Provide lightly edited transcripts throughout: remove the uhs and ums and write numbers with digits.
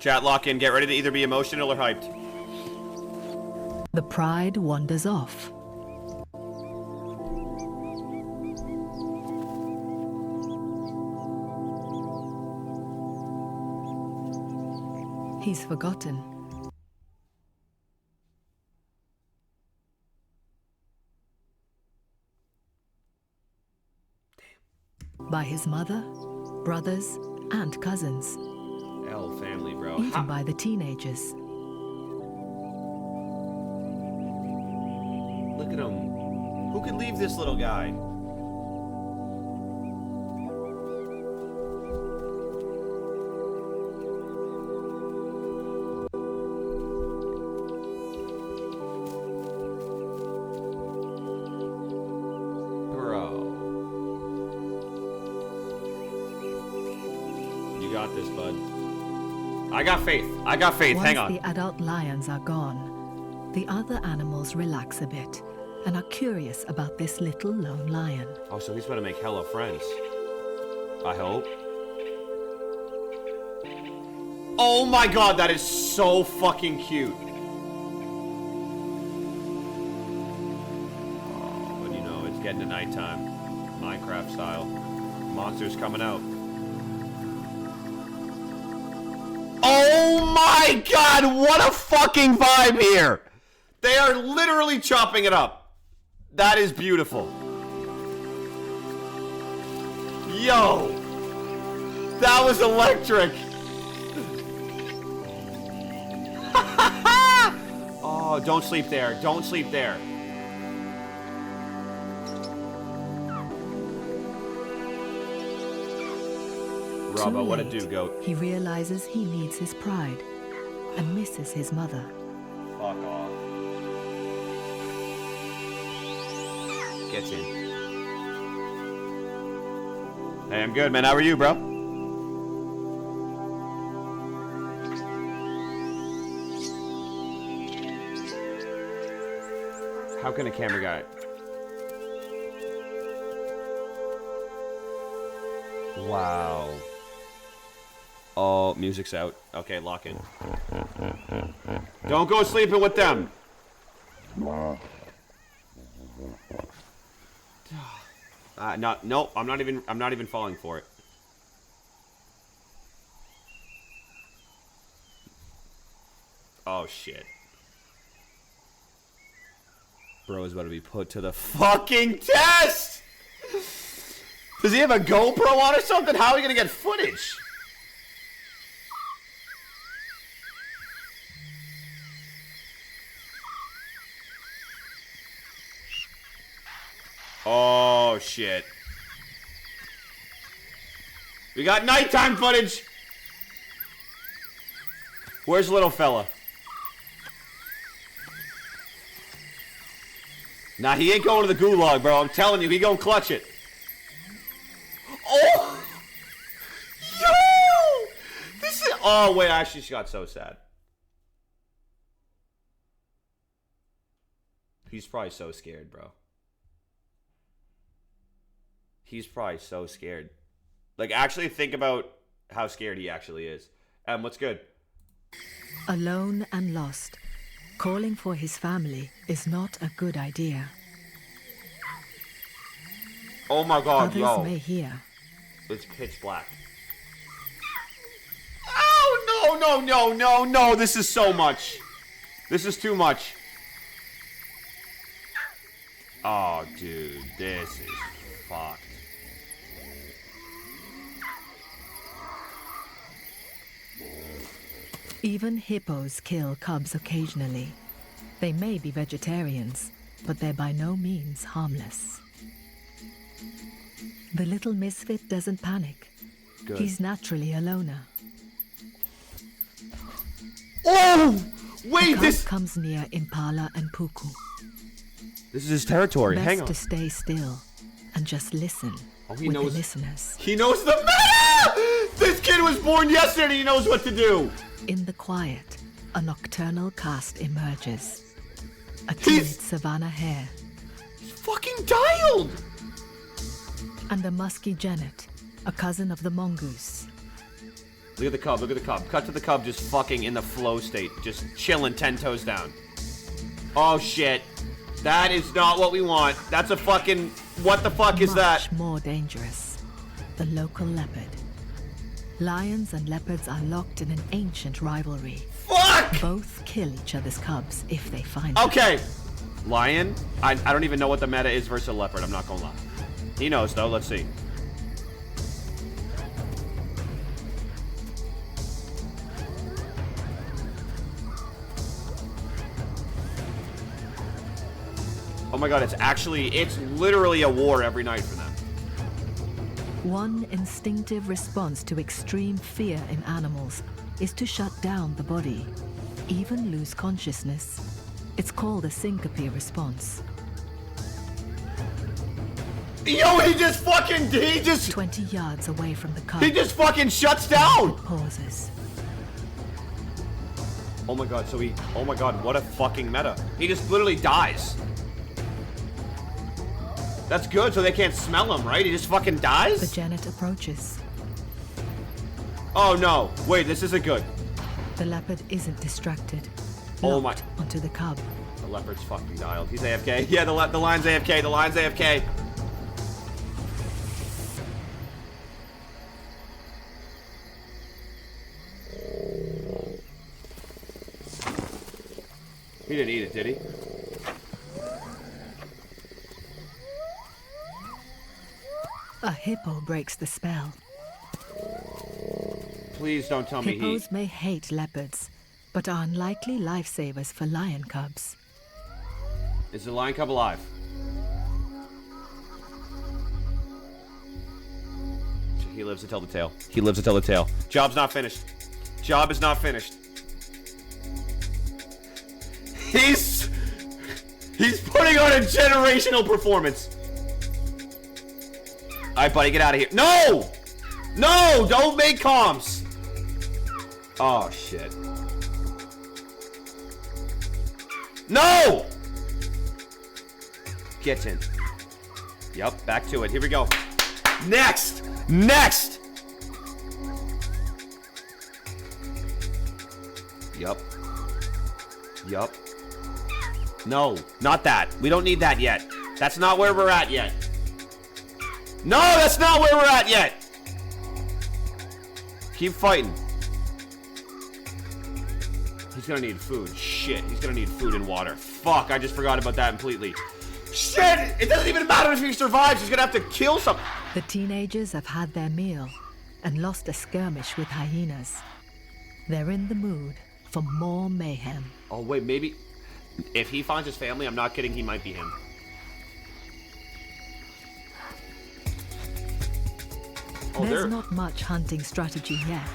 Chat, lock in. Get ready to either be emotional or hyped. The pride wanders off. He's forgotten. By his mother, brothers, and cousins. L family, bro. Even by the teenagers. Look at him. Who could leave this little guy? This, bud. I got faith. I got faith. Hang on. Once the adult lions are gone, the other animals relax a bit and are curious about this little lone lion. Oh, so he's gonna make hella friends. I hope. Oh my god, that is so fucking cute. Oh, but you know, it's getting to nighttime. Minecraft style. Monsters coming out. Oh my god, what a fucking vibe here! They are literally chopping it up. That is beautiful. Yo! That was electric! Oh, don't sleep there. Don't sleep there. Robbo, what a do, goat. He realizes he needs his pride and misses his mother. Fuck off. Gets in. Hey, I'm good, man. How are you, bro? How can a camera guy? Wow. Oh, music's out. Okay, lock in. Don't go sleeping with them. No, I'm not even falling for it. Oh shit. Bro is about to be put to the fucking test! Does he have a GoPro on or something? How are we gonna get footage? Oh, shit. We got nighttime footage! Where's little fella? Nah, he ain't going to the gulag, bro. I'm telling you, he gonna clutch it. Oh! Yo! This is... Oh, wait, I actually got so sad. He's probably so scared, bro. He's probably so scared. Like, actually think about how scared he actually is. What's good? Alone and lost, calling for his family is not a good idea. Oh my god, Others yo. may hear. It's pitch black. Oh, no. This is so much. This is too much. Oh, dude. This is fucked. Even hippos kill cubs occasionally. They may be vegetarians, but they're by no means harmless. The little misfit doesn't panic. Good. He's naturally a loner. Oh! Wait, Cub this... comes near Impala and Puku. This is his territory. Best Hang on. to stay still and just listen with the listeners. He knows the meta! This kid was born yesterday. He knows what to do. In the quiet, a nocturnal cast emerges. A timid savanna hare. He's fucking dialed! And a musky genet, a cousin of the mongoose. Look at the cub, look at the cub. Cut to the cub just fucking in the flow state. Just chilling 10 toes down. Oh shit. That is not what we want. That's a fucking... What the fuck is that? Much more dangerous. The local leopard. Lions and leopards are locked in an ancient rivalry. Fuck! Both kill each other's cubs if they find them. Okay. Lion? I don't even know what the meta is versus a leopard. I'm not gonna lie. He knows though. Let's see. Oh my god, it's literally a war every night for them. One instinctive response to extreme fear in animals is to shut down the body, even lose consciousness. It's called a syncope response. Yo, he just 20 yards away from the cub. he just fucking shuts down! Pauses. Oh my god, oh my god, what a fucking meta. He just literally dies. That's good, so they can't smell him, right? He just fucking The dies? genet approaches. Oh no, wait, this isn't good. The leopard isn't distracted. Oh my- Locked onto the cub. The leopard's fucking dialed. He's AFK. Yeah, the lion's AFK, the lion's AFK. He didn't eat it, did he? A hippo breaks the spell. Please don't tell me he... Hippos may hate leopards, but are unlikely lifesavers for lion cubs. Is the lion cub alive? He lives to tell the tale. He lives to tell the tale. Job's not finished. Job is not finished. He's putting on a generational performance. Alright, buddy, get out of here. No! No! Don't make comms! Oh, shit. No! Get in. Yep, back to it. Here we go. Next! Next! Yup. Yup. No, not that. We don't need that yet. That's not where we're at yet. No, that's not where we're at yet. Keep fighting. He's gonna need food. Shit, he's gonna need food and water. Fuck, I just forgot about that completely. Shit! It doesn't even matter if he survives. He's gonna have to kill some... The teenagers have had their meal and lost a skirmish with hyenas. They're in the mood for more mayhem. Oh, wait, maybe... If he finds his family, I'm not kidding, he might be him. Oh, There's not much hunting strategy yet.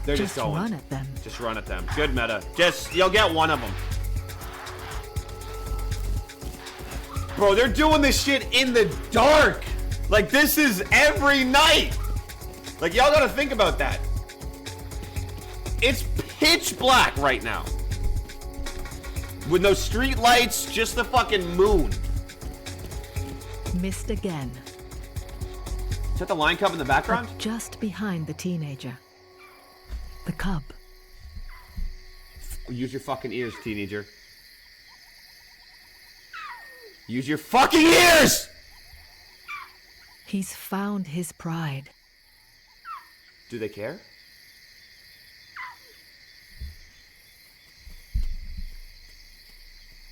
They're just going. run at them. Just run at them. Good meta. You'll get one of them. Bro, they're doing this shit in the dark. Like, this is every night. Like, y'all gotta think about that. It's pitch black right now. With no street lights, just the fucking moon. Missed again. Is that the lion cub in the background? But just behind the teenager. The cub. Use your fucking ears, teenager. Use your fucking ears! He's found his pride. Do they care?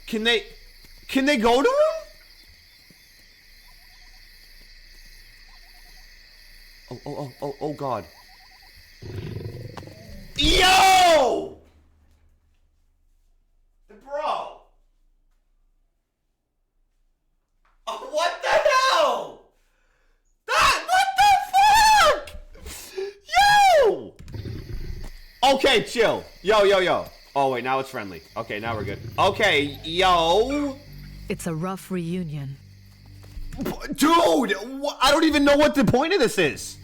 Can they go to him? Oh god. Yo! Bro! Oh, what the hell? What the fuck? Yo! Okay, chill. Yo. Oh, wait, now it's friendly. Okay, now we're good. Okay, yo. It's a rough reunion. Dude, I don't even know what the point of this is.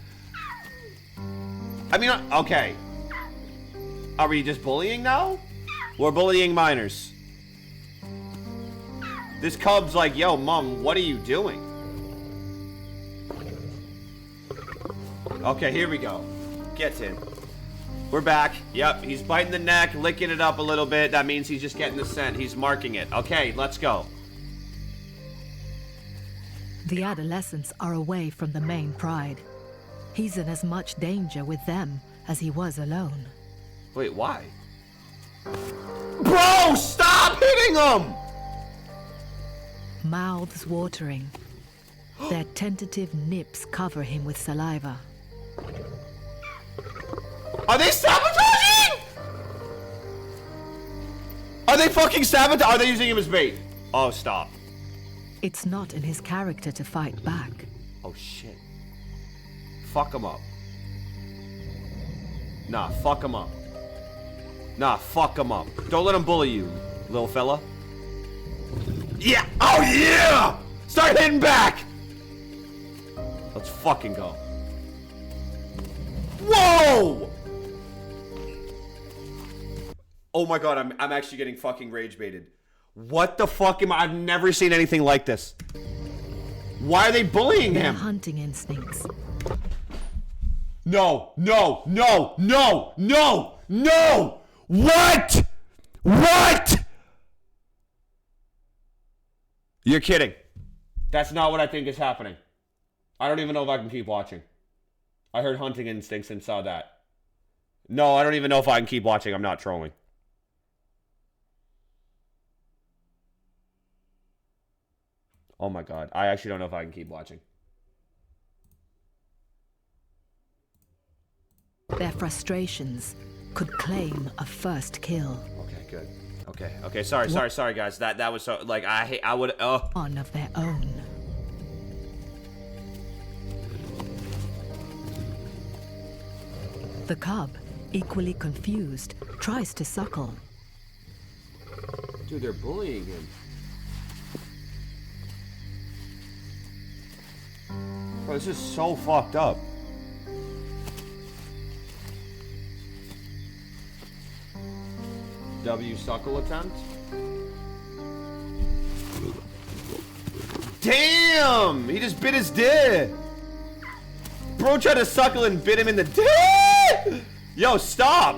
I mean, okay. Are we just bullying now? We're bullying minors. This cub's like, yo, mom, what are you doing? Okay, here we go. Get in. We're back. Yep, he's biting the neck, licking it up a little bit. That means he's just getting the scent. He's marking it. Okay, let's go. The adolescents are away from the main pride. He's in as much danger with them as he was alone. Wait, why? Bro, stop hitting him! Mouths watering. Their tentative nips cover him with saliva. Are they sabotaging? Are they fucking sabotaging? Are they using him as bait? Oh, stop. It's not in his character to fight back. Oh, shit. Fuck him up. Nah, fuck him up. Nah, fuck him up. Don't let him bully you, little fella. Yeah! Oh, yeah! Start hitting back! Let's fucking go. Whoa! Oh my god, I'm actually getting fucking rage baited. What the fuck am I? I've never seen anything like this. Why are they bullying Their him? hunting instincts. No, no, no, no, no, no! What? What? You're kidding. That's not what I think is happening. I don't even know if I can keep watching. I heard hunting instincts and saw that. No, I don't even know if I can keep watching. I'm not trolling. Oh my god. I actually don't know if I can keep watching. Their frustrations could claim a first kill. Okay, good. Okay. Sorry, guys. That was so like I would. One of their own. The cub, equally confused, tries to suckle. Dude, they're bullying him. Bro, this is so fucked up. W suckle attempt. Damn! He just bit his dick. Bro tried to suckle and bit him in the dick. Yo, stop!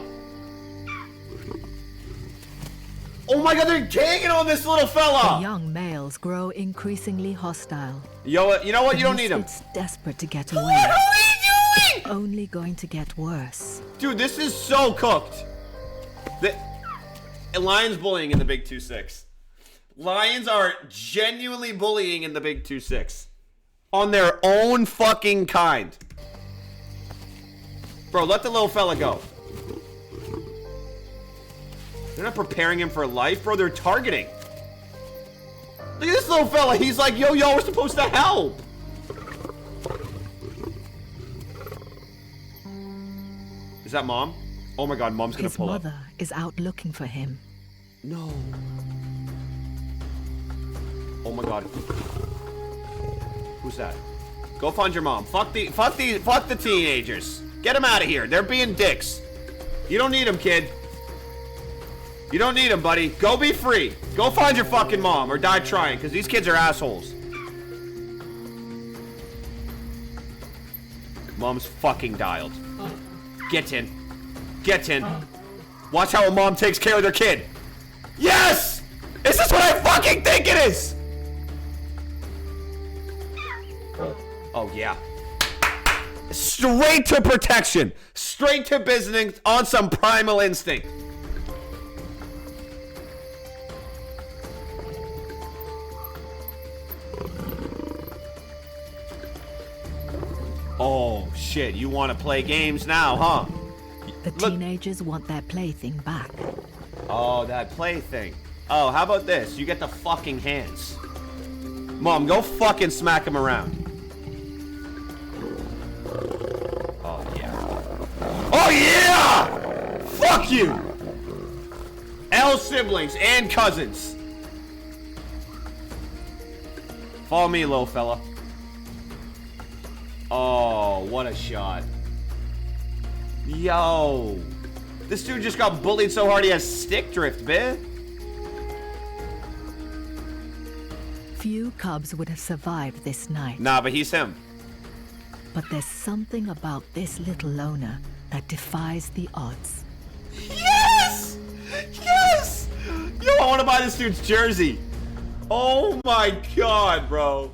Oh my god, they're ganging on this little The fella! young males grow increasingly hostile. Yo, you know what? You don't need him. It's desperate to get What away. are we doing? Only going to get worse. Dude, this is so cooked. Lions bullying in the Big 2-6. Lions are genuinely bullying in the Big 2-6. On their own fucking kind. Bro, let the little fella go. They're not preparing him for life, bro. They're targeting. Look at this little fella. He's like, yo, we're supposed to help. Is that mom? Oh my god, mom's gonna His pull up. mother is out looking for him. No. Oh my god. Who's that? Go find your mom. Fuck the teenagers. Get them out of here. They're being dicks. You don't need them, kid. You don't need them, buddy. Go be free. Go find your fucking mom or die trying, because these kids are assholes. Mom's fucking dialed. Get in. Get in. Watch how a mom takes care of their kid. Yes! Is this what I fucking think it is? Oh, yeah. Straight to protection. Straight to business on some primal instinct. Oh, shit. You want to play games now, huh? The teenagers want their plaything back. Oh, that plaything. Oh, how about this? You get the fucking hands. Mom, go fucking smack him around. Oh, yeah. Oh, yeah! Fuck you! L siblings and cousins. Follow me, little fella. Oh, what a shot. Yo. This dude just got bullied so hard he has stick drift, bitch. Few cubs would have survived this night. Nah, but he's him. But there's something about this little loner that defies the odds. Yes! Yes! Yo, I want to buy this dude's jersey. Oh my god, bro.